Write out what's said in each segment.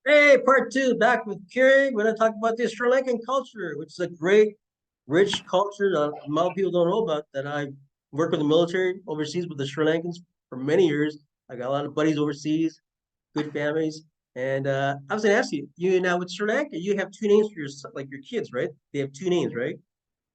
Hey, part two, back with Kiri. We're going to talk about the Sri Lankan culture, which is a great, rich culture that a lot of people don't know about. That I worked with the military overseas with the Sri Lankans for many years. I got a lot of buddies overseas, good families. And I was going to ask you, you now with Sri Lanka, you have two names for your like your kids, right? They have two names, right?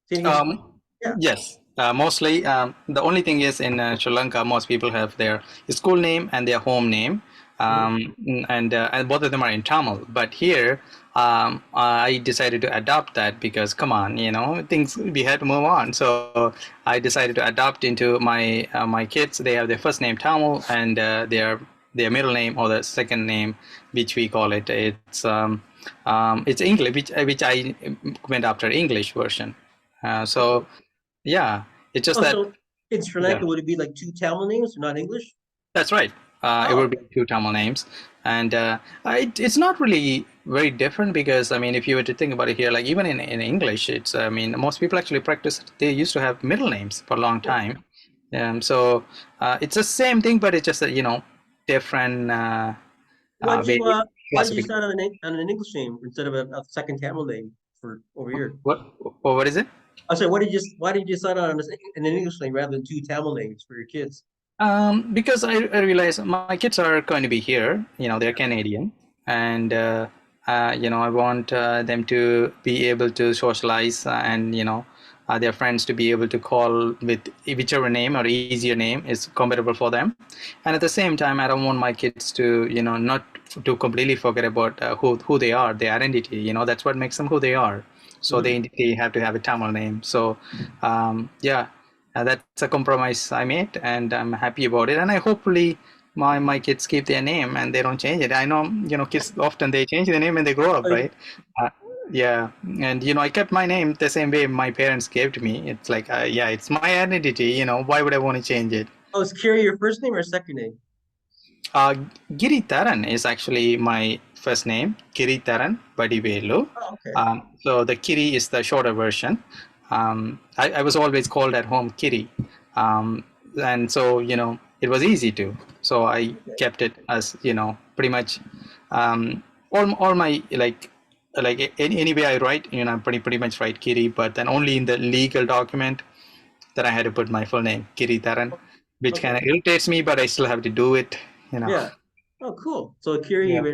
Say it again slowly. Yeah. Yes, mostly. The only thing is in Sri Lanka, most people have their school name and their home name, Mhm. and both of them are in Tamil. But here, I decided to adopt that because, come on, things we had to move on. So I decided to adopt into my kids. They have their first name Tamil and their middle name or the second name, which we call it. It's English, which I went after English version. So yeah, it's just Oh, that, so in Sri yeah, Lanka, would it be like two Tamil names, not English? that's right. It Oh, would be okay. two Tamil names, and it's not really very different because I mean, if you were to think about it here, like even in English, it's I mean, most people actually practice. They used to have middle names for a long Yeah. time, so it's the same thing, but it's just that different way Why did you classification. start on an English name instead of a second Tamil name for over here? What is it? I said, why did you start on an English name rather than two Tamil names for your kids? Because I realize my kids are going to be here, they're Canadian, and I want them to be able to socialize and their friends to be able to call with whichever name or easier name is compatible for them. And at the same time, I don't want my kids to, not to completely forget about who they are, their identity. That's what makes them who they are. So Hmm. they have to have a Tamil name. So yeah, that's a compromise I made, and I'm happy about it. And I hopefully my kids keep their name and they don't change it. I know kids often they change their name when they grow up, Oh, right? Uh, yeah, and I kept my name the same way my parents gave to me. It's like yeah, it's my identity. Why would I want to change it? is Kiri your first name or second name? Uh, Giri Taran is actually my first name, Kiri Taran Vadivelu. Oh, okay. So the Kiri is the shorter version. I was always called at home Kiri, and so it was easy to. So I Okay. kept it as pretty much all my any way I write, pretty much write Kiri, but then only in the legal document that I had to put my full name, Kiri Taran, which kind Okay. of irritates me, but I still have to do it. You know. Yeah. Oh, cool. So Kiri, Yeah.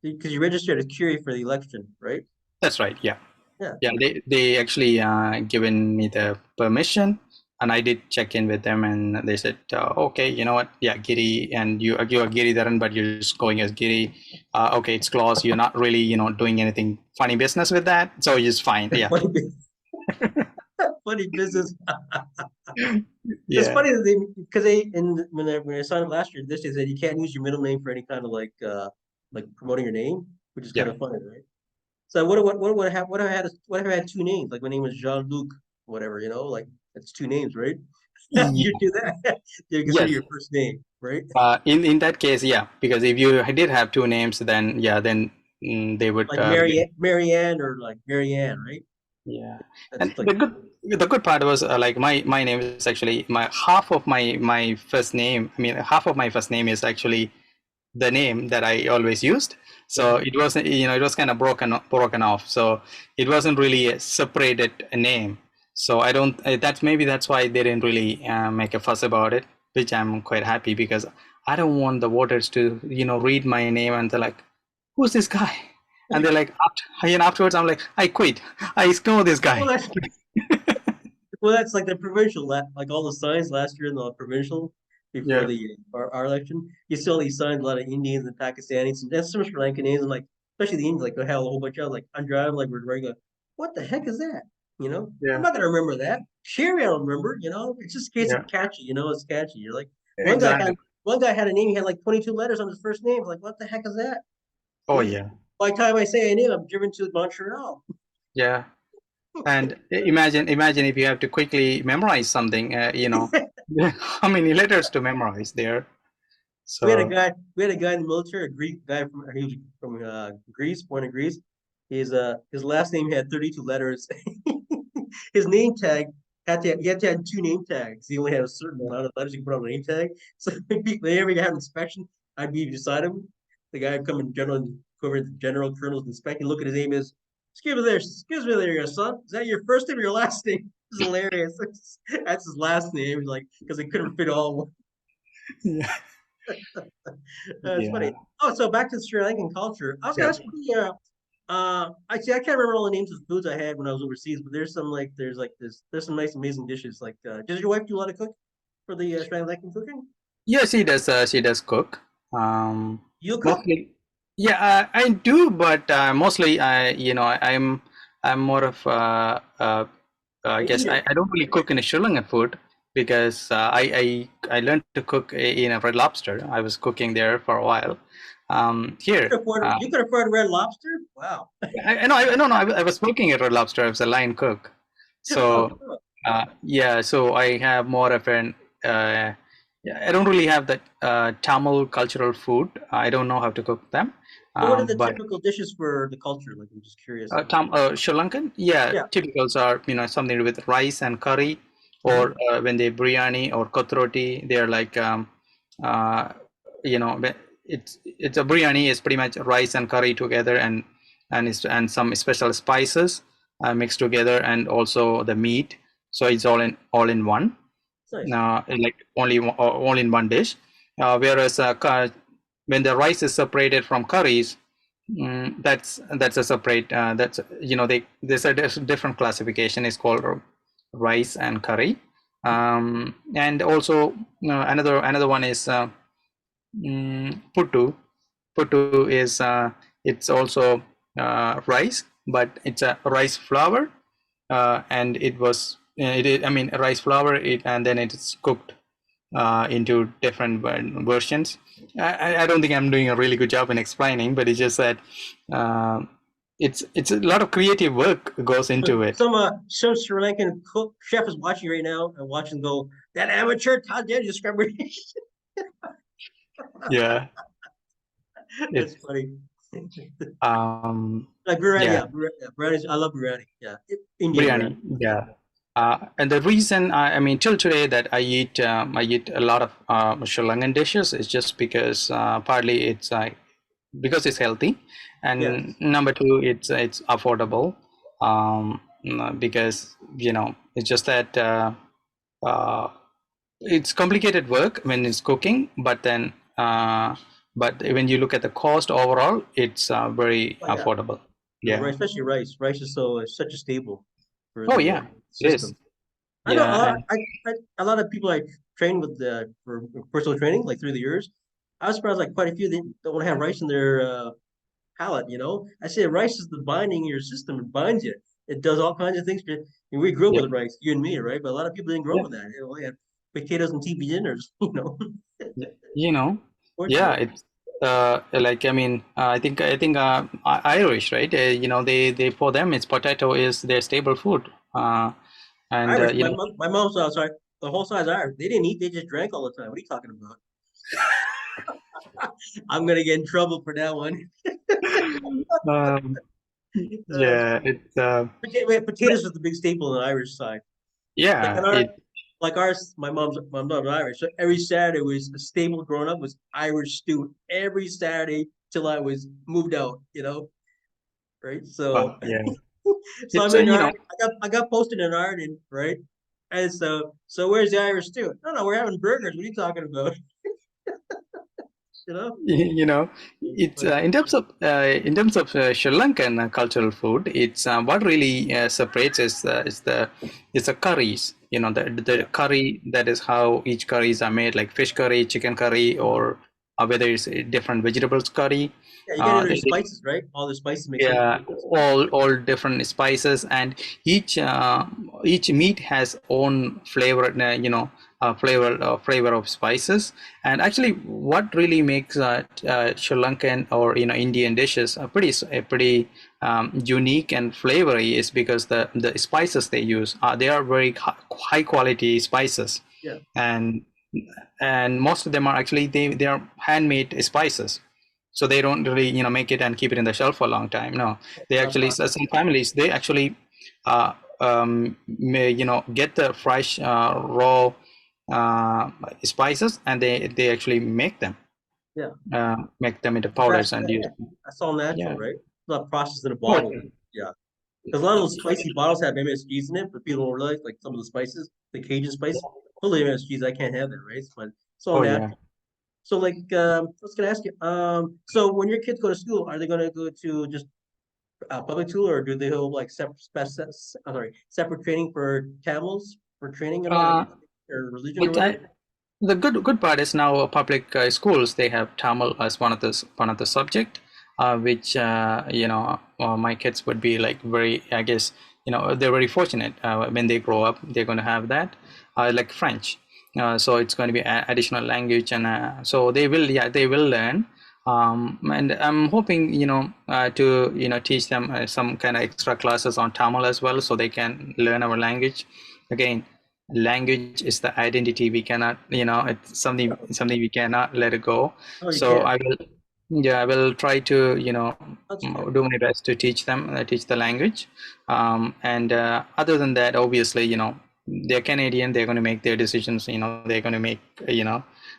because you registered as Kiri for the election, right? That's right. Yeah. Yeah. Yeah. They actually given me the permission, and I did check in with them, and they said, okay, you know what? Yeah, Giri, and you are Giri Dharan, but you're just going as Giri. Okay, it's close. You're not really doing anything funny business with that, so you're just fine. Yeah. Funny, funny business. It's Yeah. funny that they because when I signed up last year, this they said you can't use your middle name for any kind of like promoting your name, which is kind Yeah. of funny, right? So what have what if I had two names? Like my name was Jean Luc, whatever, like that's two names, right? You Yeah. do that. You consider Yes. your first name, right? In that case, yeah, because if you did have two names, then yeah, then they would Like Marianne or like Marianne, right? yeah. That's And like the good part was like my name is actually my half of my first name. I mean, half of my first name is actually the name that I always used. yeah. So it wasn't, it was kind of broken off. So it wasn't really a separated name. So I don't. That's why they didn't really make a fuss about it, which I'm quite happy because I don't want the voters to read my name and they're like, "Who's this guy?" And they're like, afterwards, I'm like, "I quit. I ignore this Well, guy." that's like the provincial, like all the signs last year in the provincial before Yeah. our election. You saw these signs, a lot of Indians and Pakistanis, and that's some Sri Lankan names, and like especially the Indians, like they have a whole bunch of like I'm driving, like we're going, what the heck is that? I'm Yeah. not gonna remember that. Sherry, I don't remember. It's just in case Yeah. it's catchy. It's catchy. You're like one guy had Exactly. one guy had a name. He had like 22 letters on his first name. Like what the heck is that? Oh yeah. By the time I say a name, I'm driven to Montreal. Yeah. And imagine if you have to quickly memorize something, how many letters to memorize there. We had a So guy. We had a guy in the military, a Greek guy he was from Greece, born in Greece. His last name had 32 letters. His name tag he had to have two name tags. He only had a certain amount of letters you can put on a name tag. So whenever you have an inspection, I'd be beside him. The guy would come in general whoever the general colonel's inspecting, look at his name is, excuse me there, son. Is that your first name or your last name? It's hilarious. That's his last name, like because they couldn't fit all. Yeah. It's Yeah. funny. Oh, so back to the Sri Lankan culture. I was Sure. actually, actually, I can't remember all the names of the foods I had when I was overseas, but there's some nice, amazing dishes. Like, does your wife do a lot of cook for the Sri Lankan cooking? Yeah, she does. She does cook. Um, You cook? Mostly. Yeah, I do, but mostly, I'm more of I An guess eater. I don't really cook in a Sri Lankan food because I learned to cook in a Red Lobster. I was cooking there for a while. Here, You could afford red lobster? Wow. I was working at Red Lobster. I was a line cook. Oh, So cool. yeah, so I have more of an yeah, I don't really have that Tamil cultural food. I don't know how to cook them. So what are the But typical dishes for the culture? Like, I'm just curious. Sri Lankan, yeah, Yeah. typicals are something to do with rice and curry, Hmm. or when they biryani or kotroti, they're like uh, it's a biryani is pretty much rice and curry together, and some special spices mixed together, and also the meat. So it's all in one, It's nice. like all in one dish. Whereas when the rice is separated from curries, that's a separate. That's there's a different classification. It's called rice and curry. And also another one is puttu. Puttu is it's also rice, but it's a rice flour, and it is, I mean, rice flour, and then it's cooked into different versions. I don't think I'm doing a really good job in explaining, but it's just that uh, it's a lot of creative work goes into it. Some Sri Lankan cook chef is watching right now and watching go, that amateur Todd did discovery. Yeah, That's it's funny. Like biryani, yeah, yeah, biryani. I love biryani. Yeah, Indian biryani. biryani. Yeah. And the reason I mean till today that I eat a lot of Sri Lankan dishes is just because partly it's because it's healthy, and Yes. number two, it's affordable, because it's just that uh, it's complicated work when it's cooking, but then but when you look at the cost overall, it's very Oh yeah. affordable. Yeah, Yeah. rice, especially rice. Rice is such a staple for Oh the yeah, it is. system. I know Yeah. And a lot of people I train with for personal training, like through the years. I was surprised, like quite a few they don't want to have rice in their palate. I say rice is the binding in your system. It binds you. It does all kinds of things. We grew up yep. with rice, you and me, right? But a lot of people didn't grow up Yeah. with that. They had potatoes and TV dinners. You know, yeah, Fortunately, it's like, I mean, I think Irish, right? They for them it's potato is their staple food. And Irish. My mom's sorry. The whole side's Irish. They didn't eat. They just drank all the time. What are you talking about? I'm gonna get in trouble for that one. um, It's yeah, funny. it's Potatoes is the big staple on the Irish side. Like yeah, on ours, my mom's Irish. So every Saturday was a staple growing up was Irish stew every Saturday till I was moved out. Right? So yeah, so it's I'm in Ireland. I got posted in Ireland, right? And so where's the Irish stew? No, we're having burgers. What are you talking about? You know? you know it's But in terms of Sri Lankan cultural food. It's what really separates is the curries. The yeah, curry, that is how each curries are made, like fish curry, chicken curry, or whether it's a different vegetables curry. yeah, you get into the They, spices, right? All the spices make sense. yeah, all different spices, and each meat has own flavor, flavor of spices. And actually, what really makes Sri Lankan or Indian dishes a pretty unique and flavory is because the spices they use, they are very high quality spices. Yeah, And and most of them are actually they are handmade spices, so they don't really make it and keep it in the shelf for a long time. No, they not actually, processed. some families, they actually get the fresh raw spices, and they actually make them Yeah, into craft. powders and Yeah, use yeah. them. That's all natural, Yeah. right? It's not processed in a Oh, bottle. Yeah. Because a lot of those spicy bottles have MSGs in it, but people don't realize like some of the spices, the Cajun spice, full of MSGs. I can't have that, right? But it's all oh yeah. natural. So like, I was gonna ask you, so when your kids go to school, are they gonna go to just public school, or do they have like separate training for Tamils for training and all like Uh, or religion or but whatever? the good part is now public schools they have Tamil as one of the subject, which my kids would be like very, I guess, they're very fortunate when they grow up they're going to have that, like French. So it's going to be additional language, and so they will learn. And I'm hoping to teach them some kind of extra classes on Tamil as well, so they can learn our language. Again, language is the identity. We cannot, it's something we cannot let it go. Oh, you So can't. I will, yeah, I will try to That's good. do my best to teach them, teach the language. And other than that, obviously, they're Canadian, they're going to make their decisions, they're going to make,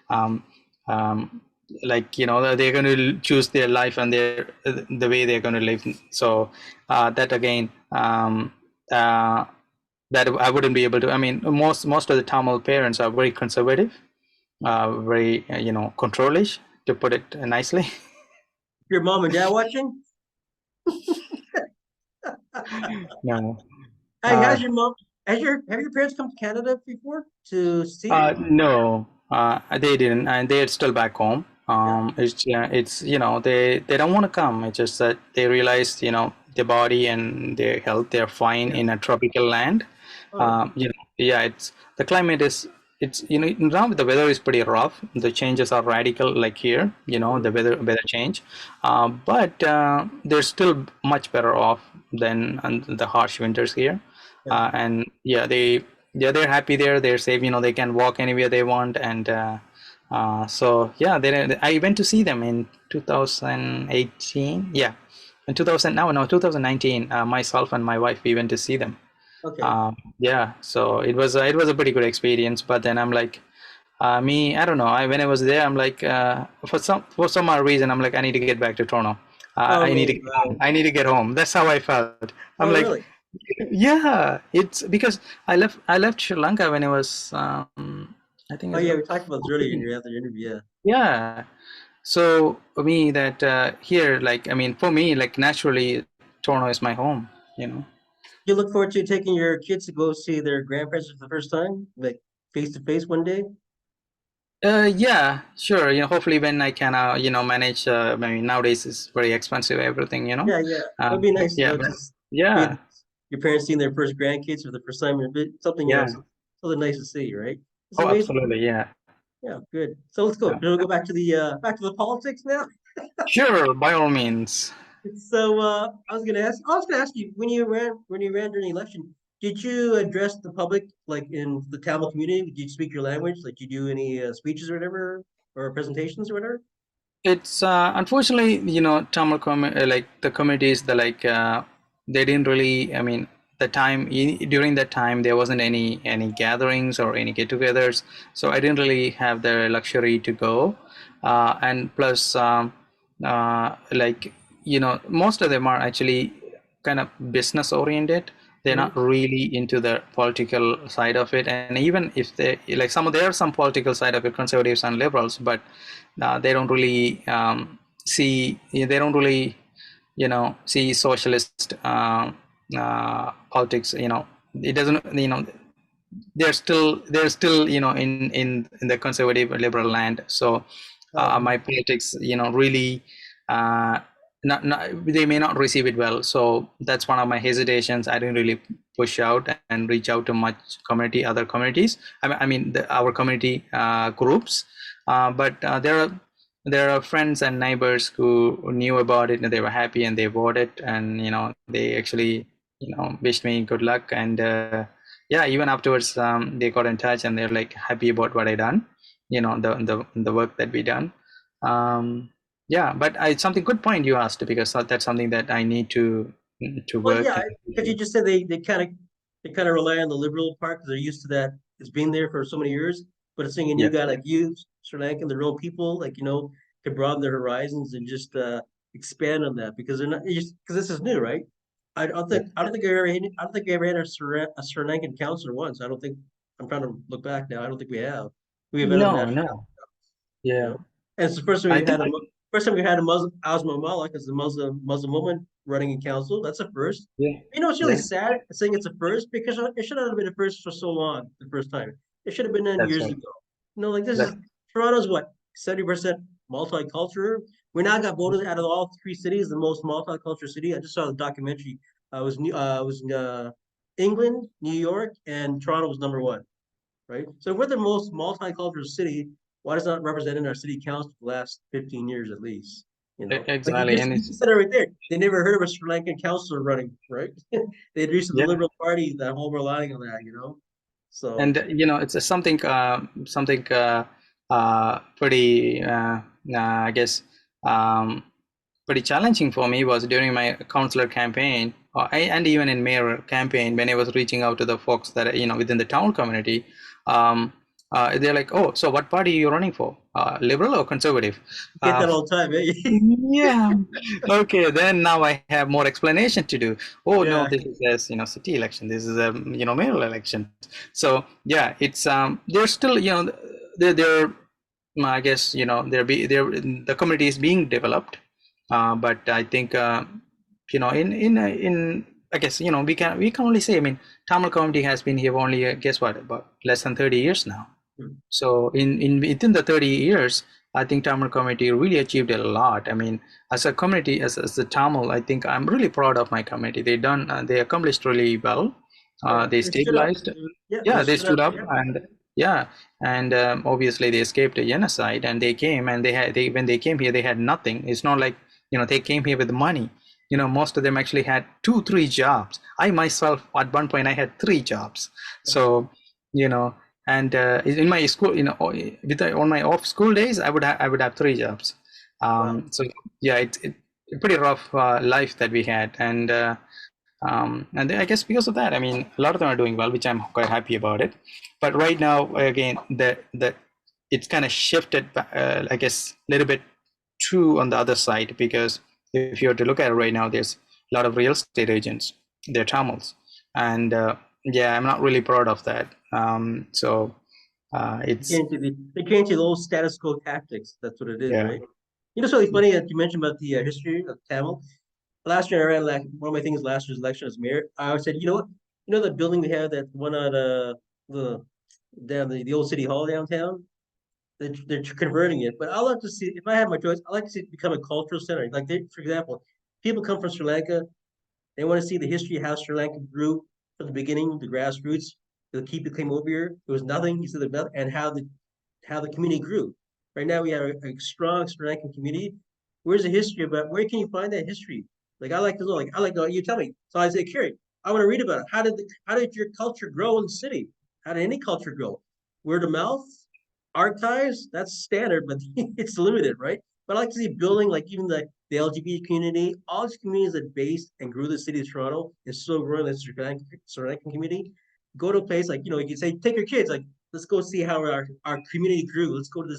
um, um, like they're going to choose their life and their the way they're going to live. So that again, that I wouldn't be able to. I mean, most of the Tamil parents are very conservative, very controlish, to put it nicely. Your mom and dad watching? No. Hey, Uh, how's your mom? Have your parents come to Canada before to see you? no, they didn't, and they're still back home. Yeah. It's they don't want to come. It's just that they realize their body and their health, they're fine Yeah. in a tropical land. Oh, Yeah, it's the climate is it's now the weather is pretty rough. The changes are radical, like here. The mhm. weather change, but they're still much better off than the harsh winters here. Yeah. And they're happy there. They're safe. They can walk anywhere they want, and so yeah, I went to see them in 2018. Yeah, in 2000 now no 2019. Myself and my wife, we went to see them. Okay. Yeah, so it was a pretty good experience. But then I'm like, I don't know. When I was there, I'm like, for some odd reason, I'm like, I need to get back to Toronto. Oh I need to man, get home. right. I need to get home. That's how I felt. I'm Oh like, really? yeah, it's because I left Sri Lanka when I was I think Oh it's yeah, we talked about this earlier in your other interview. Yeah. yeah. So for me that here, like, I mean, for me, like, naturally Toronto is my home, you know. You look forward to taking your kids to go see their grandparents for the first time, like face to face one day? Yeah, sure. Hopefully when I can, manage. I mean, nowadays it's very expensive, everything, Yeah, yeah. It'd be nice, Yeah, but just yeah, be your parents seeing their first grandkids for the first time, a bit something, yeah. something nice to see, right? It's Oh, amazing. absolutely, yeah. Yeah, good. So let's go. Yeah. We'll go back to the politics now. Sure, by all means. So I was gonna ask you when you ran during the election, did you address the public like in the Tamil community? Did you speak your language? Like, did you do any speeches or whatever, or presentations or whatever? It's unfortunately, Tamil like the communities, they didn't really. I mean, during that time there wasn't any gatherings or any get-togethers, so I didn't really have the luxury to go. And plus, most of them are actually kind of business oriented. They're Hmm. not really into the political side of it, and even if they like there are some political side of it, conservatives and liberals, but they don't really see socialist politics. It doesn't. They're still in the conservative liberal land. So Oh, my politics really uh, not they may not receive it well. So that's one of my hesitations. I didn't really push out and reach out to much other communities. I mean our community groups, but there are friends and neighbors who knew about it, and they were happy and they voted, and they actually wished me good luck. And yeah, even afterwards, they got in touch and they're like happy about what I done, the work that we done. um yeah, but it's something good point you asked, because that's something that I need to well, work yeah, and because you just said they kind of rely on the liberal part because they're used to that. It's been there for so many years, but it's seeing a yeah. new guy like you, Sri Lankan, the real people, like could broaden their horizons and just expand on that because they're not because this is new, right? I don't think I don't think I ever had a Sri Lankan counselor once. I don't think I'm trying to look back now. I don't think we have. We have had a No, national, no. you Yeah. know, and it's the first time I we think had a first time we had a Muslim Asma Malik as the Muslim woman running in council. That's a first. yeah, You know, it's really yeah, sad saying it's a first because it should not have been a first for so long. The first time it should have been done that's years right. ago. You know, like this is That, Toronto's what 70% multicultural. We now got voted out of all three cities the most multicultural city. I just saw the documentary. It was England, New York, and Toronto was number one, right? So if we're the most multicultural city, why does not represent in our city council for the last 15 years at least? You know, like exactly. And you it's, said it right there. They never heard of a Sri Lankan councillor running, right? They reached the yeah. Liberal Party that whole relying on that, you know. So And it's something pretty I guess um, pretty challenging for me was during my counselor campaign, and even in mayor campaign, when I was reaching out to the folks that within the town community. They're like, oh, so what party are you running for, liberal or conservative? get uh, that all the time, eh? yeah. Okay, then now I have more explanation to do. Oh no, Yeah, this is a city election. This is a mayoral election. So yeah, it's there's still they're I guess the community is being developed, but I think in I guess we can only say, I mean, Tamil community has been here only guess what, about less than 30 years now. So in within the 30 years, I think Tamil community really achieved a lot. I mean, as a community, as a Tamil, I think I'm really proud of my community. They accomplished really well. yeah. They They stood up. stabilized. Yeah, they Yeah, they stood up. stood up, Yeah, and yeah, and obviously they escaped a genocide, and they came, and they when they came here, they had nothing. It's not like they came here with money. Most of them actually had 2-3 jobs. I myself at one point I had 3 jobs. So you know and in my school, on my off school days, I would have 3 jobs. wow. So yeah, it's a pretty rough life that we had. And I guess because of that, I mean, a lot of them are doing well, which I'm quite happy about it. But right now, again, the it's kind of shifted, I guess, a little bit true on the other side, because if you were to look at it right now, there's a lot of real estate agents. They're Tamils, and yeah, I'm not really proud of that. So it's They came to the old status quo tactics. That's what it is, yeah, right? You know, it's really funny that you mentioned about the history of Tamil. Last year, I ran like one of my things last year's election as mayor. I said, you know what? You know the building we have that one at the down the old city hall downtown. They're converting it, but I like to see if I had my choice. I like to see it become a cultural center. Like for example, people come from Sri Lanka. They want to see the history of how Sri Lanka grew from the beginning, the grassroots. The people came over here. There was nothing. He said nothing, and how the community grew. Right now, we have a strong Sri Lankan community. Where's the history about? Where can you find that history? Like I like to know. Like I like to, you tell me. So I say, Kiri, I want to read about it. How did your culture grow in the city? How did any culture grow? Word of mouth, archives. That's standard, but it's limited, right? But I like to see building like even the LGBT community, all these communities that based and grew the city of Toronto is still growing the Sri Lankan community. Go to a place like you can say take your kids like let's go see how our community grew. Let's go to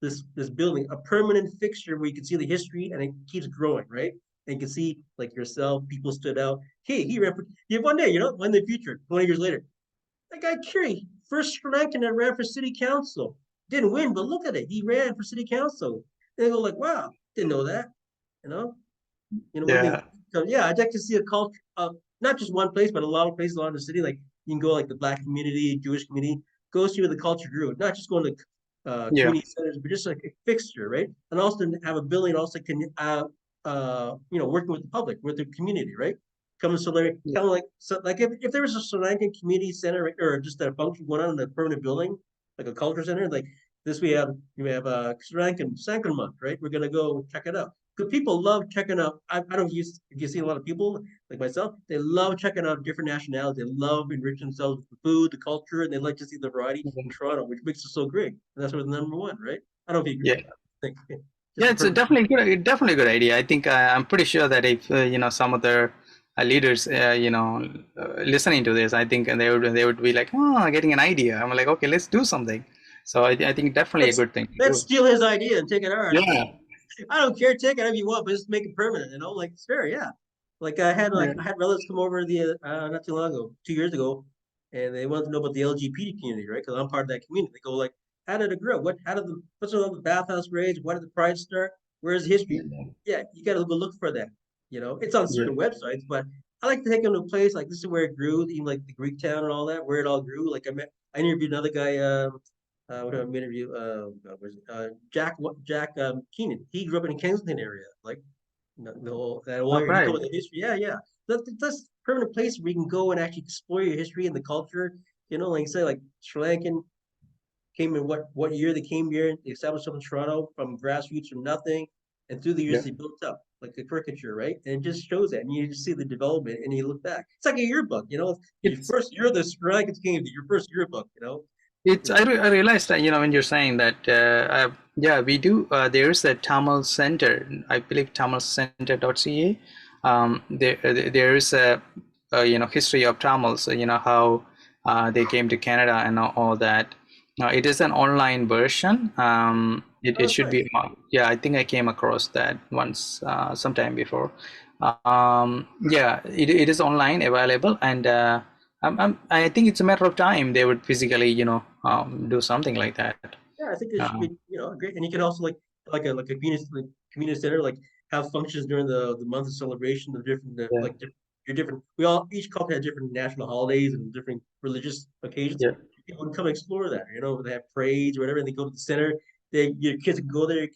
this building, a permanent fixture where you can see the history and it keeps growing, right? And you can see like yourself, people stood out. Hey, he ran for you one day, one in the future, 20 years later. That guy Kiri, first Sri Lankan that ran for city council. Didn't win, but look at it. He ran for city council. And they go like, wow, didn't know that. You know? One thing. yeah, So yeah, I'd like to see a culture of not just one place, but a lot of places around the city. Like you can go like the black community, Jewish community, go see where the culture grew. Not just going to yeah, community centers, but just like a fixture, right? And also have a building also can working with the public, with the community, right? Come so like yeah, kind of like so like if there was a Sri Lankan community center or just a function going on in a permanent building, like a culture center, like this we have Sri Lankan Sankan month, right? We're gonna go check it out because people love checking out. I don't use if you see a lot of people like myself, they love checking out different nationalities. They love enriching themselves with the food, the culture, and they like to see the variety in Toronto, which makes it so great. And that's what's number one, right? I don't know if you agree yeah. with that. I think just Yeah, a it's a perfect. definitely a good idea. I think I'm pretty sure that if some other leaders listening to this, I think they would be like, oh, getting an idea. I'm like, okay, let's do something. So I think definitely a Let's good thing to let's do. steal his idea and take it ours. Yeah, I don't care, take it if you want, but just make it permanent, you know, like it's fair, yeah. Yeah. I had relatives come over the not too long ago, 2 years ago, and they wanted to know about the LGBT community, right? Because I'm part of that community. They go like, how did it grow? What's all the bathhouse raids? Why did the pride start? Where's the history? Yeah, you gotta go look for that. You know, it's on Yeah. certain websites, but I like to take them to a place like this is where it grew, even like the Greek town and all that, where it all grew. I interviewed another guy, what did I interview? Jack Keenan. He grew up in the Kensington area, like the whole that whole All area. He right. told me the history. Yeah, yeah. That's permanent place where you can go and actually explore your history and the culture. You know, like you say, like Sri Lankan came in what year they came here, they established up in Toronto from grassroots from nothing, and through the years Yeah. they built up like a caricature, right? And it just shows that, and you just see the development, and you look back. It's like a yearbook, you know. It's You're the Sri Lankan came to your first yearbook, you know. It's It's I realized that when you're saying that yeah, we do there's a Tamil Center, I believe tamilcenter.ca. There is a history of Tamils, how they came to Canada and all that. It is an online version. oh, It that's should be, nice. yeah, I think I came across that once sometime before. Yeah, it is online available, and I think it's a matter of time they would physically, do something like that. Yeah, I think it should Uh, be, you know, great. And you can also like a community center, like have functions during the month of celebration of different yeah, your different. We all each country has different national holidays and different religious occasions. yeah, People can come explore that. You know, they have parades or whatever. And they go to the center. Your kids can go there.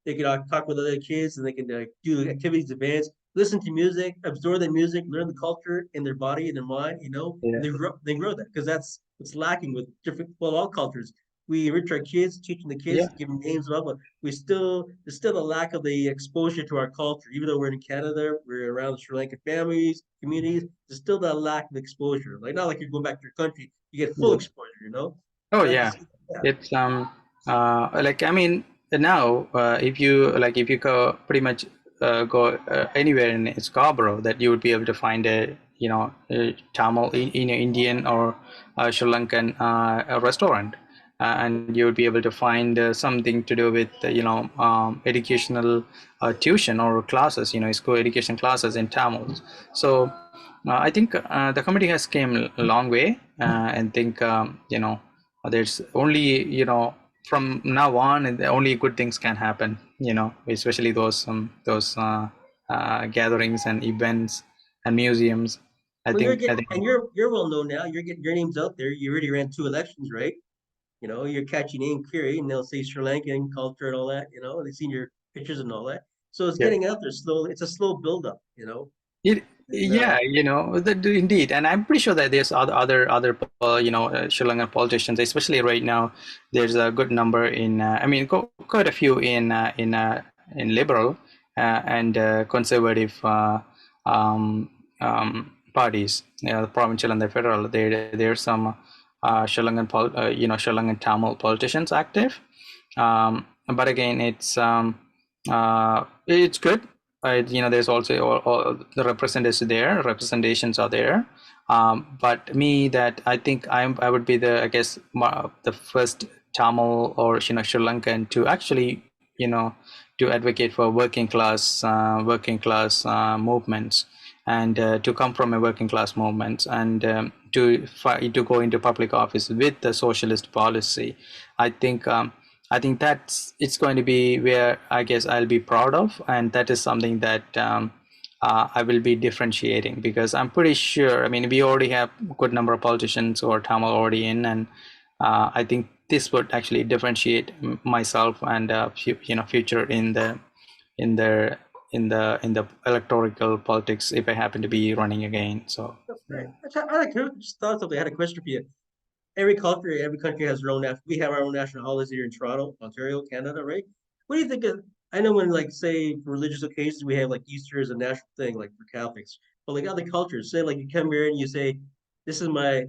They can talk with other kids, and they can do activities, events, listen to music, absorb the music, learn the culture in their body and their mind. You know, and yeah, they grow that because that's what's lacking with all cultures. We enrich our kids, teaching the yeah, kids, giving names of, but there's still a lack of the exposure to our culture. Even though we're in Canada, we're around Sri Lankan families, communities. There's still that lack of exposure. Like not like you're going back to your country, you get full yeah. exposure. You know, Oh I like to yeah, see that. it's like I mean now if you go pretty much go anywhere in Scarborough, that you would be able to find a Tamil, Indian or Sri Lankan a restaurant, and you would be able to find something to do with educational tuition or classes, school education classes in Tamil. So I think the committee has came a long way, and think there's only from now on and only good things can happen, especially those gatherings and events and museums. I Well, think I think you're well known now. You're getting your name's out there. You already ran 2 elections, right? You know, you're catchy name Kiri, and they'll say Sri Lankan culture and all that. You know, they've seen your pictures and all that. So it's yeah. getting out there slowly. It's a slow build up. You know, It, and yeah, indeed, and I'm pretty sure that there's other Sri Lankan politicians, especially right now. There's a good number in, I mean, quite a few in liberal and conservative parties, the provincial and the federal. There's some Sri Lankan Tamil politicians active, but again, it's good. There's also all the representations are there. But me, that I think I would be I guess the first Tamil or Sri Lankan to actually to advocate for working class movements, and to come from a working class movement, and to go into public office with the socialist policy. I think that's it's going to be where I guess I'll be proud of, and that is something that I will be differentiating, because I'm pretty sure. I mean, we already have a good number of politicians who are Tamil already in, and I think this would actually differentiate myself and future in the in the electoral politics if I happen to be running again. So that's yeah, great. Just thought something. I had a question for you. Every country has their own national. We have our own national holidays here in Toronto, Ontario, Canada, right? What do you think of? I know when like say for religious occasions we have like Easter as a national thing, like for Catholics, but like other cultures, say like you come here and you say, my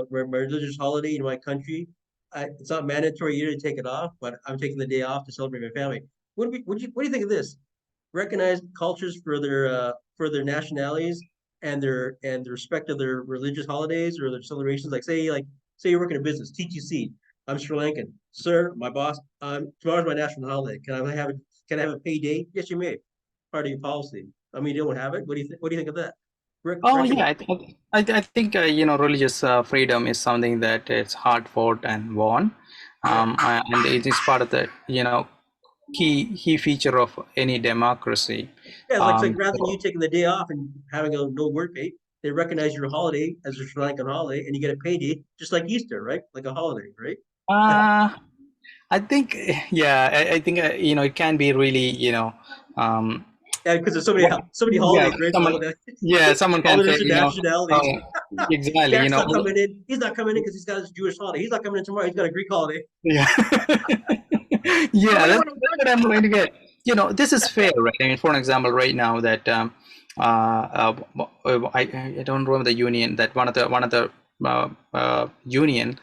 religious holiday in my country. It's not mandatory you to take it off, but I'm taking the day off to celebrate my family. What do you think of this? Recognize cultures for their nationalities and the respect of their religious holidays or their celebrations. Say you work in a business, TTC. I'm Sri Lankan, sir. My boss. Tomorrow's my national holiday. can I have a paid day? Yes, you may. Part of your policy. I mean, you don't have it. What do you think? What do you think of that? Oh Recommend. yeah, I think religious freedom is something that it's hard fought and won, Yeah. and it is part of the key feature of any democracy. Yeah, it's like rather than you So, taking the day off and having a no work day, they recognize your holiday as a Sri Lankan holiday, and you get a payday just like Easter, right? Like a holiday, right? uh, I think yeah, I think it can be really um, Yeah, because there's what, so many yeah, holidays, right? someone yeah, someone All can the say different nationalities. oh, exactly, Jack's not coming in. He's not coming in because he's got his Jewish holiday. He's not coming in tomorrow. He's got a Greek holiday. yeah. Oh, Yeah, we don't that's, want to that's what I'm going to get. This is fair, right? I mean, for an example, right now that I don't remember the union that one of the union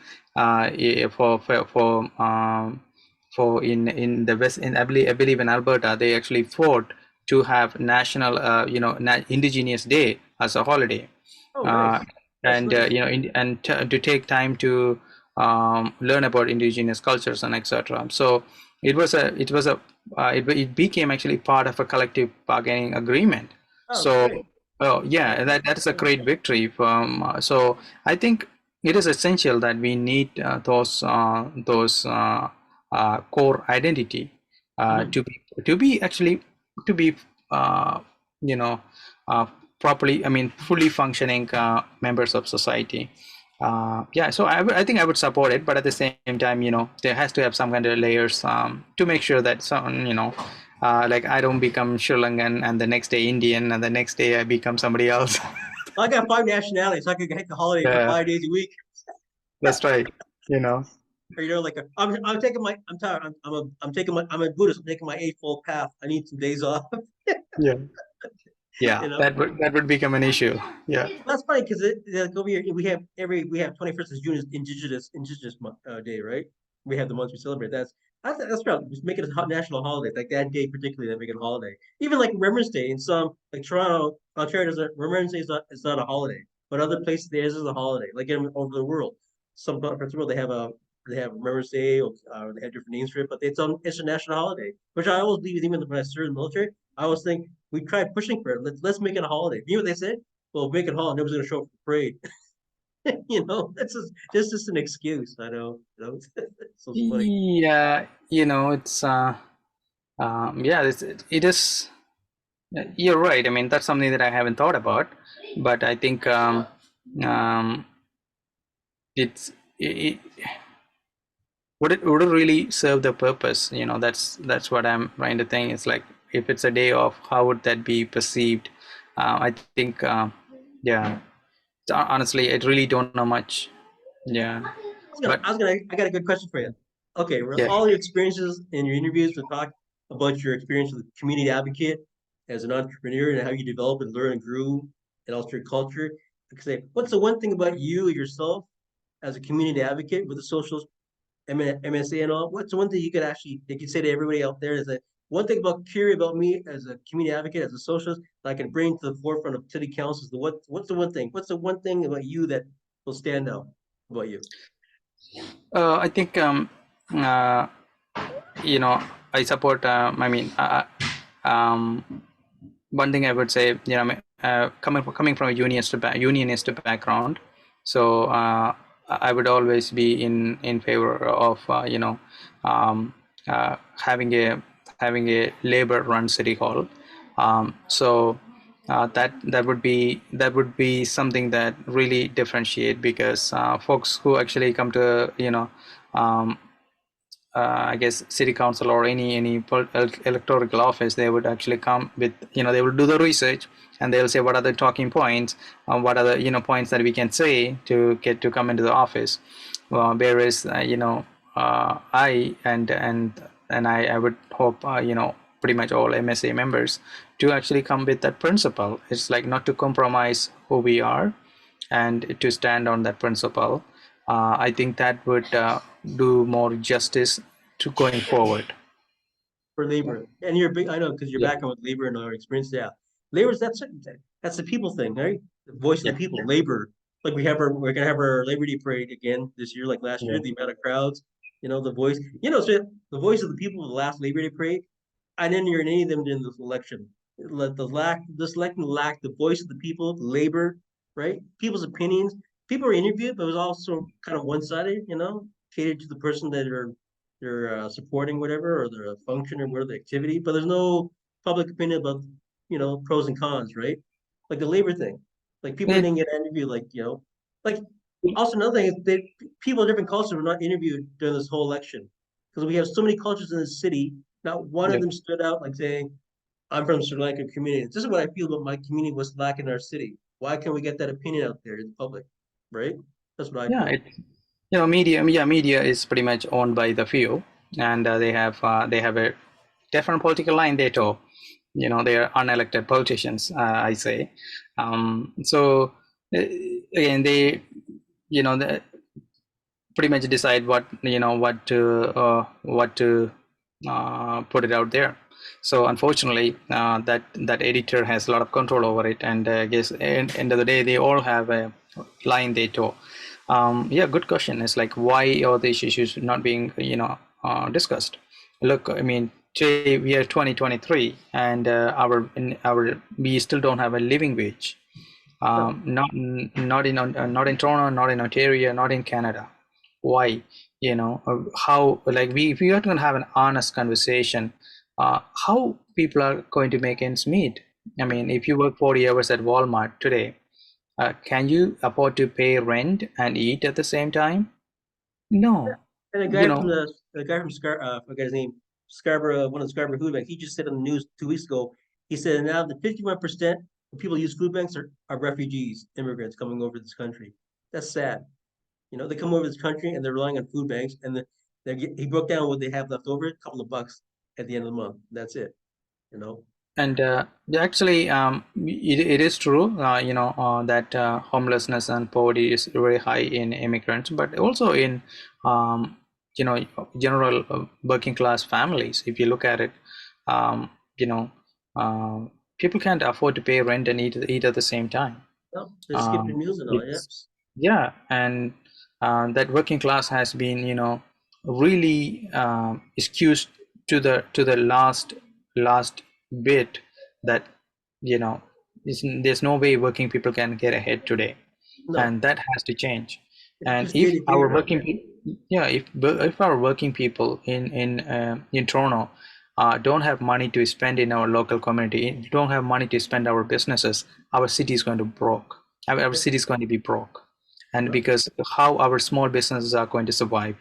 for in the west in I believe in Alberta they actually fought to have national indigenous day as a holiday, Oh, uh, nice. That's and nice. to take time to learn about indigenous cultures and etc. So it became actually part of a collective bargaining agreement. Oh, So great. oh yeah, that is a great victory from so I think it is essential that we need those core identity Mhm. to be actually to be uh, you know uh, properly, I mean fully functioning members of society. Yeah, so I think I would support it, but at the same time, there has to have some kind of layers to make sure that some, like I don't become Sri Lankan and the next day Indian and the next day I become somebody else. I got five nationalities. So I could take a holiday for Yeah, 5 days a week. that's right. You know, Or like I'm taking my I'm tired. I'm taking my I'm a Buddhist. I'm taking my eightfold path. I need some days off. yeah, yeah, You know. that would become an issue. Yeah, That's funny because like over here we have 21st is June is Indigenous Day, right? We have the month we celebrate. That's right. Just make it a national holiday, like that day particularly, that make it a holiday. Even like Remembrance Day in some like Toronto, Ontario, Remembrance Day is not a holiday, but other places there is a holiday. Like over the world, some parts of the world they have Remembrance Day or they have different names for it, but it's a national holiday, which I always leave even when I served in the military. I always think we tried pushing for it. Let's make it a holiday. You know what they said? Well, make it hall, nobody's gonna show up for the parade. That's just an excuse. I know. It's so funny. yeah, it's yeah, it is. You're right. I mean, that's something that I haven't thought about, but I think um, it's it, would it really serve the purpose? That's what I'm trying to think. It's like if it's a day off, how would that be perceived? I think, yeah. Honestly, I really don't know much. Yeah, but I got a good question for you. Okay, yeah. all your experiences in your interviews to talk about your experience with community advocate as an entrepreneur and how you developed and learned and grew and also your culture. Say, what's the one thing about you yourself as a community advocate with the social MSA and all? What's the one thing you could say to everybody out there is that one thing about Kiri about me as a community advocate, as a socialist, that I can bring to the forefront of city councils? What's the one thing? What's the one thing about you that will stand out about you? I think uh, you know I support. I mean, one thing I would say, coming from a unionist background, so I would always be in favor of having a labor-run city hall. So that would be something that really differentiate, because folks who actually come to I guess city council or any electoral office, they would actually come with, they will do the research and they'll say what are the talking points, what are the points that we can say to get to come into the office. Whereas I would hope pretty much all MSA members to actually come with that principle. It's like not to compromise who we are and to stand on that principle. I think that would do more justice to going forward. For labor, and you're big. I know because you're Yeah, back with labor and our experience. Yeah, labor's that's the people thing, right? The voice of yeah, the people. Labor, like we're gonna have our Labor Day parade again this year, like last year. yeah, The amount of crowds, the voice. So the voice of the people of the last Labor Day parade. I didn't hear any of them during this election. This election lacked the voice of the people, labor, right? People's opinions. People were interviewed, but it was also kind of one-sided, catered to the person that they're supporting, whatever, or their function or whatever the activity. But there's no public opinion about, pros and cons, right? Like the labor thing. Like people It, didn't get interviewed, like also another thing is people of different cultures were not interviewed during this whole election because we have so many cultures in the city. Not one of yeah. them stood out like saying, "I'm from Sri Lankan community. This is what I feel about my community. What's lacking in our city? Why can't we get that opinion out there in the public?" Right? That's what I Yeah, feel. it media is pretty much owned by the few, and they have a different political line they toe. They are unelected politicians, I say. So again, they they pretty much decide what to put it out there. So unfortunately, that editor has a lot of control over it, and I guess end of the day they all have a line they toe. Yeah, good question. It's like, why are these issues not being discussed? Look, I mean, today we are 2023, and we still don't have a living wage. No, Not in Toronto, not in Ontario, not in Canada. Why? How, like, if we are going to have an honest conversation, how people are going to make ends meet? I mean, if you work 40 hours at Walmart today, can you afford to pay rent and eat at the same time? No. and You know, the guy from I forget his name, Scarborough, one of the Scarborough food banks. He just said on the news 2 weeks ago. He said now the 51% of people who use food banks are refugees, immigrants coming over this country. That's sad. They come over this country and they're relying on food banks, and he broke down what they have left over, a couple of bucks at the end of the month. That's it. You know. and yeah, actually, it is true, that homelessness and poverty is very high in immigrants, but also in, um, general working class families. If you look at it, um, you know, people can't afford to pay rent and eat at the same time. No, they're skipping Um, meals and all. it's Yes. Yeah, and that working class has been, really skewed to the last bit, that you know there's no way working people can get ahead today, No. and that has to change. And Just if daily our payroll. Yeah. yeah, if our working people in Toronto don't have money to spend in our local community, don't have money to spend our businesses, our city is going to broke. Our Yeah. city is going to be broke, and No. because how our small businesses are going to survive,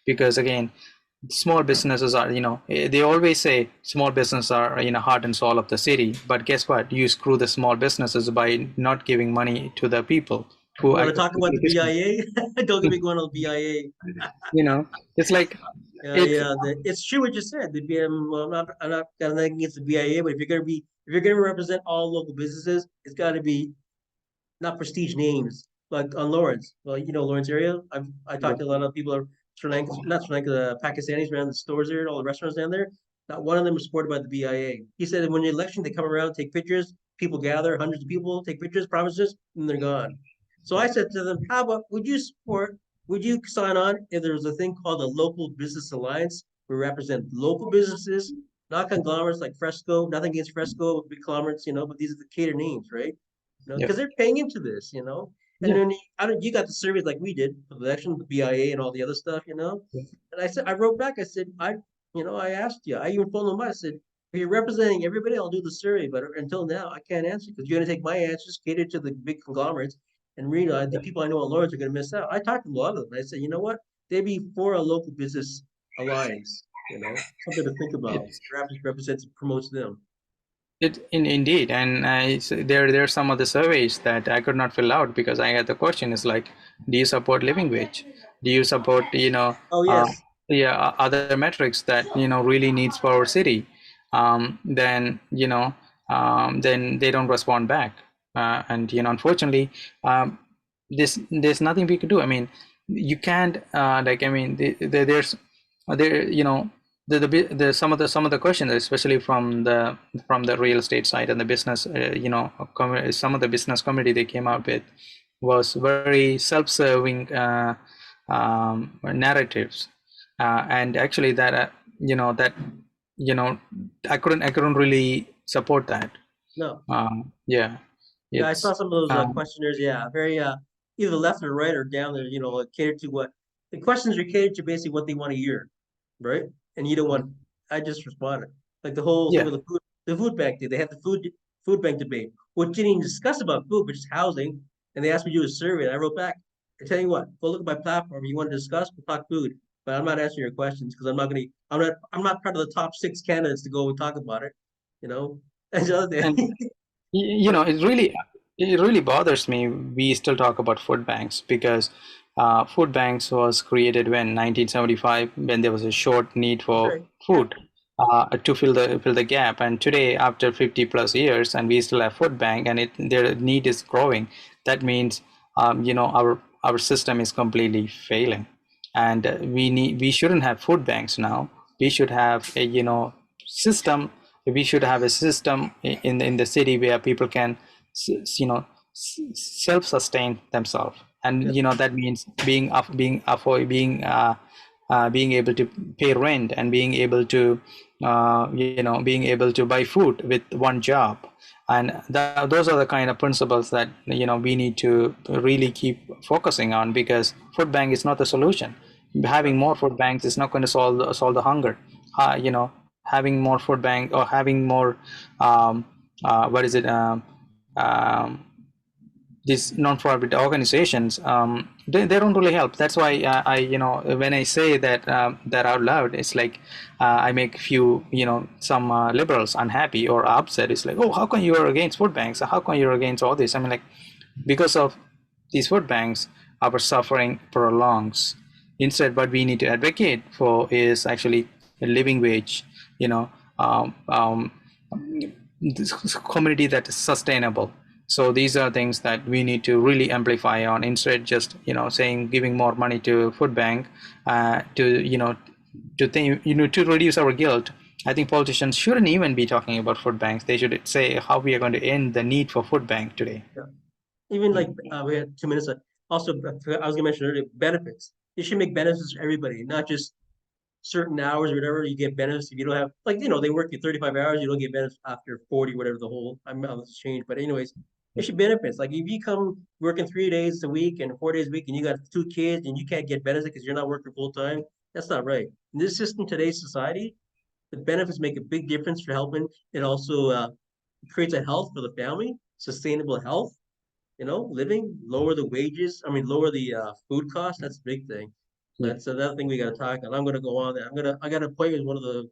because again, small businesses are, they always say small businesses are, heart and soul of the city, but guess what, you screw the small businesses by not giving money to the people who You I want to talk about the BIA? Don't get me going on the BIA. you know it's like Yeah, it's yeah. It's true what you said. The BM, well, I'm not got nothing against the BIA, but if you're gonna represent all local businesses, it's got to be not prestige names like on Lawrence. Well, Lawrence area. I talked to a lot of people are Sri Lankan, not Sri Lanka, the Pakistanis around the stores there, all the restaurants down there. Not one of them was supported by the BIA. He said that when the election, they come around, take pictures, people gather, hundreds of people take pictures, promises, and they're gone. So I said to them, "How about Would you sign on if there was a thing called a local business alliance? We represent local businesses, not conglomerates like Fresco. Nothing against Fresco, big conglomerates, but these are the cater names, right? yeah, Because they're paying into this, And yeah, then you got the surveys like we did for the election, the BIA and all the other stuff. And I wrote back, I said, I asked you, I even phoned them up. I said, if you're representing everybody, I'll do the survey. But until now, I can't answer because you're going to take my answers, cater to the big conglomerates, and realize the people I know in Lawrence are going to miss out. I talked to a lot of them. I said, you know what? They'd be for a local business alliance, something to think about. it's Perhaps it represents, promotes them. indeed. And there are some of the surveys that I could not fill out because I had the question is like, do you support living wage, do you support, Oh, uh, yes. yeah, other metrics that really needs for our city, then then they don't respond back, and unfortunately, there's nothing we could do. I mean, you can't, like, I mean, there the some of the questions, especially from the real estate side and the business, some of the business community they came out with was very self-serving narratives, and actually that that you know, I couldn't really support that. No. Yeah, Yeah, I saw it's some of those um, questionnaires. Yeah, very either left or right or down there. Like catered to what the questions are catered to, basically what they want to hear, right? And you don't want. I just responded like the whole thing yeah. with the food bank thing. They had the food bank debate, which didn't even discuss about food, but just housing. And they asked me to do a survey, and I wrote back. I tell you what, go look at my platform. You want to discuss? We'll talk food, but I'm not answering your questions because I'm not gonna. I'm not part of the top 6 candidates to go and talk about it. You know, that's the other And thing. it really bothers me. We still talk about food banks because food banks was created when 1975, when there was a short need That's for right. Yeah. food, to fill the gap. And today, after 50 plus years, and we still have food bank, and their need is growing. That means our system is completely failing, and we shouldn't have food banks now. We should have a system. We should have a system in the city where people can self-sustain themselves, and Yeah. that means being able to pay rent, and being able to buy food with one job. And those are the kind of principles that we need to really keep focusing on, because food bank is not the solution. Yeah. Having more food banks is not going to solve the hunger. Having more food bank, or having more what is it these non-profit organizations, they don't really help. That's why when I say that out loud, it's like I make few some liberals unhappy or upset. It's like, oh, how come you are against food banks? How come you're against all this? I mean, like, because of these food banks, our suffering prolongs. Instead, what we need to advocate for is actually a living wage, you know this community that is sustainable. So these are things that we need to really amplify on, instead just saying giving more money to food bank, to to reduce our guilt. I think politicians shouldn't even be talking about food banks. They should say how we are going to end the need for food bank today. Yeah. Even Yeah. like we had 2 minutes left. Also, I was gonna mention earlier, benefits. They should make benefits for everybody, not just certain hours or whatever. You get benefits if you don't have like they work you 35 hours, you don't get benefits after 40, whatever the whole. I'm not this change, but anyways, it should benefits. Like if you come working 3 days a week and 4 days a week, and you got 2 kids and you can't get benefits because you're not working full time, that's not right. In this system, today's society, the benefits make a big difference for helping. It also creates a health for the family, sustainable health, living, lower the wages. I mean, lower the food costs. That's a big thing. Yeah. That's another thing we got to talk on. I'm going to go on there. I got an appointment with one of the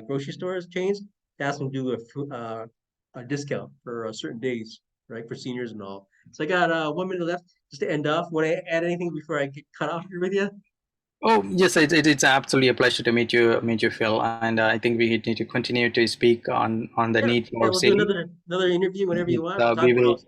grocery stores chains to ask them to do a discount for certain days, right, for seniors and all. So I got 1 minute left just to end off. Want to add anything before I get cut off here with you? Oh, yes, it's absolutely a pleasure to meet you, Phil. And I think we need to continue to speak on the Yeah, need yeah. for We'll do city. another interview whenever you Yes, want. We'll talk we about will all.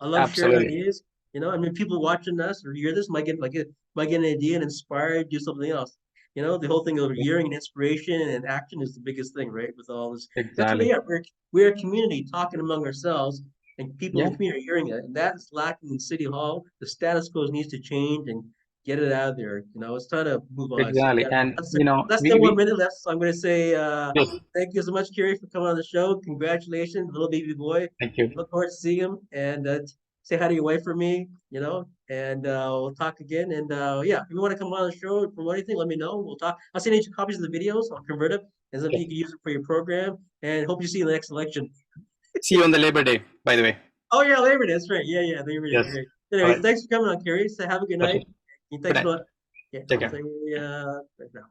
I love sharing absolutely. ideas. I mean, people watching us or hear this might get an idea and inspired, do something else. The whole thing of hearing and inspiration and action is the biggest thing, right? With all this, that's what we Exactly. are. We're a community talking among ourselves, and people in Yeah, the community are hearing it, and that's lacking in City Hall. The status quo needs to change and get it out of there. It's time to move on. So we exactly. got And less we than one we minute left. So I'm going to say yes, thank you so much, Kiri, for coming on the show. Congratulations, little baby boy. thank you. Look forward to seeing him and say hi to your wife for me, and we'll talk again. And yeah, if you want to come on the show and promote anything, let me know. We'll talk. I'll send you copies of the videos. I'll convert them and something you Yes. can use it for your program. And hope you see you in the next election. See you on the Labor Day, by the way. Oh yeah, Labor Day. That's right. Yeah, yeah, Labor Day. Yes. Great. All Anyways, right. thanks for coming on, Carrie. So have a good Okay. night. And Good thanks night. for. Yeah, Take I'll care. say right now.